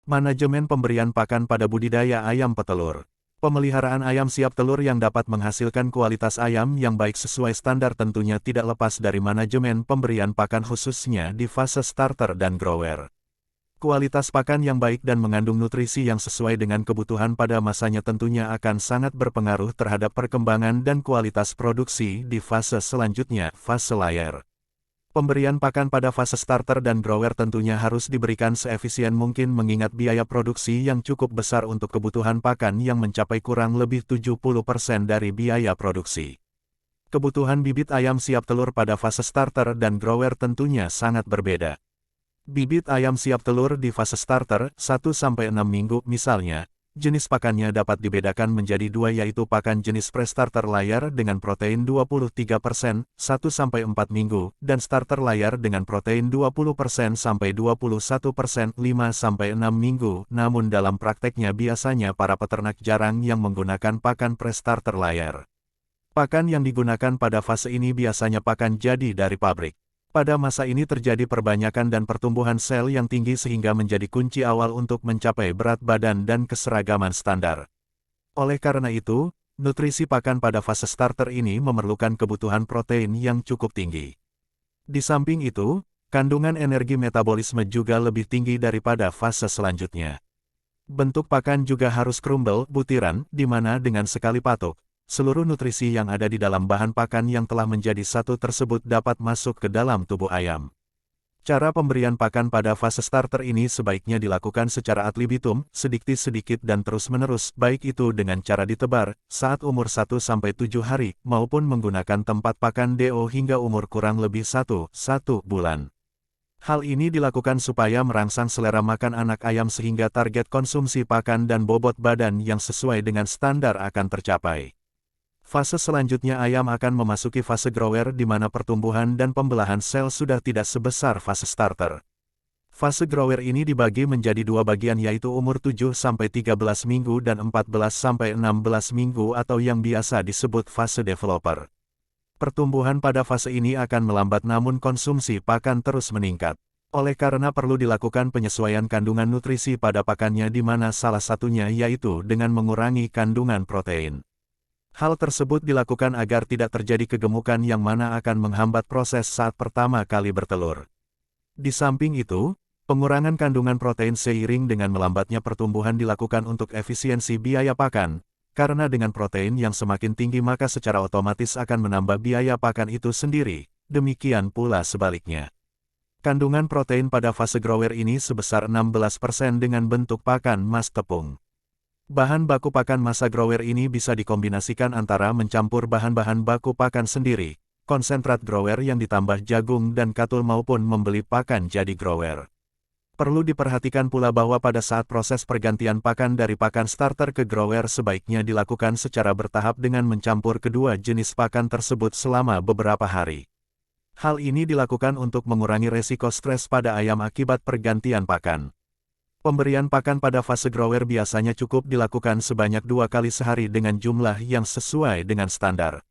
Manajemen pemberian pakan pada budidaya ayam petelur. Pemeliharaan ayam siap telur yang dapat menghasilkan kualitas ayam yang baik sesuai standar tentunya tidak lepas dari manajemen pemberian pakan khususnya di fase starter dan grower. Kualitas pakan yang baik dan mengandung nutrisi yang sesuai dengan kebutuhan pada masanya tentunya akan sangat berpengaruh terhadap perkembangan dan kualitas produksi di fase selanjutnya, fase layer. Pemberian pakan pada fase starter dan grower tentunya harus diberikan seefisien mungkin mengingat biaya produksi yang cukup besar untuk kebutuhan pakan yang mencapai kurang lebih 70% dari biaya produksi. Kebutuhan bibit ayam siap telur pada fase starter dan grower tentunya sangat berbeda. Bibit ayam siap telur di fase starter, 1-6 minggu misalnya, jenis pakannya dapat dibedakan menjadi dua yaitu pakan jenis pre-starter layar dengan protein 23%, 1-4 minggu, dan starter layar dengan protein 20% sampai 21%, 5-6 minggu. Namun dalam prakteknya biasanya para peternak jarang yang menggunakan pakan pre-starter layar. Pakan yang digunakan pada fase ini biasanya pakan jadi dari pabrik. Pada masa ini terjadi perbanyakan dan pertumbuhan sel yang tinggi sehingga menjadi kunci awal untuk mencapai berat badan dan keseragaman standar. Oleh karena itu, nutrisi pakan pada fase starter ini memerlukan kebutuhan protein yang cukup tinggi. Di samping itu, kandungan energi metabolisme juga lebih tinggi daripada fase selanjutnya. Bentuk pakan juga harus crumble, butiran, di mana dengan sekali patuk, seluruh nutrisi yang ada di dalam bahan pakan yang telah menjadi satu tersebut dapat masuk ke dalam tubuh ayam. Cara pemberian pakan pada fase starter ini sebaiknya dilakukan secara ad libitum, sedikit-sedikit dan terus-menerus, baik itu dengan cara ditebar, saat umur 1-7 hari, maupun menggunakan tempat pakan DO hingga umur kurang lebih 1 bulan. Hal ini dilakukan supaya merangsang selera makan anak ayam sehingga target konsumsi pakan dan bobot badan yang sesuai dengan standar akan tercapai. Fase selanjutnya ayam akan memasuki fase grower di mana pertumbuhan dan pembelahan sel sudah tidak sebesar fase starter. Fase grower ini dibagi menjadi dua bagian yaitu umur 7-13 minggu dan 14-16 minggu atau yang biasa disebut fase developer. Pertumbuhan pada fase ini akan melambat namun konsumsi pakan terus meningkat. Oleh karena perlu dilakukan penyesuaian kandungan nutrisi pada pakannya di mana salah satunya yaitu dengan mengurangi kandungan protein. Hal tersebut dilakukan agar tidak terjadi kegemukan yang mana akan menghambat proses saat pertama kali bertelur. Di samping itu, pengurangan kandungan protein seiring dengan melambatnya pertumbuhan dilakukan untuk efisiensi biaya pakan, karena dengan protein yang semakin tinggi maka secara otomatis akan menambah biaya pakan itu sendiri, demikian pula sebaliknya. Kandungan protein pada fase grower ini sebesar 16% dengan bentuk pakan mas tepung. Bahan baku pakan masa grower ini bisa dikombinasikan antara mencampur bahan-bahan baku pakan sendiri, konsentrat grower yang ditambah jagung dan katul maupun membeli pakan jadi grower. Perlu diperhatikan pula bahwa pada saat proses pergantian pakan dari pakan starter ke grower sebaiknya dilakukan secara bertahap dengan mencampur kedua jenis pakan tersebut selama beberapa hari. Hal ini dilakukan untuk mengurangi resiko stres pada ayam akibat pergantian pakan. Pemberian pakan pada fase grower biasanya cukup dilakukan sebanyak 2 kali sehari dengan jumlah yang sesuai dengan standar.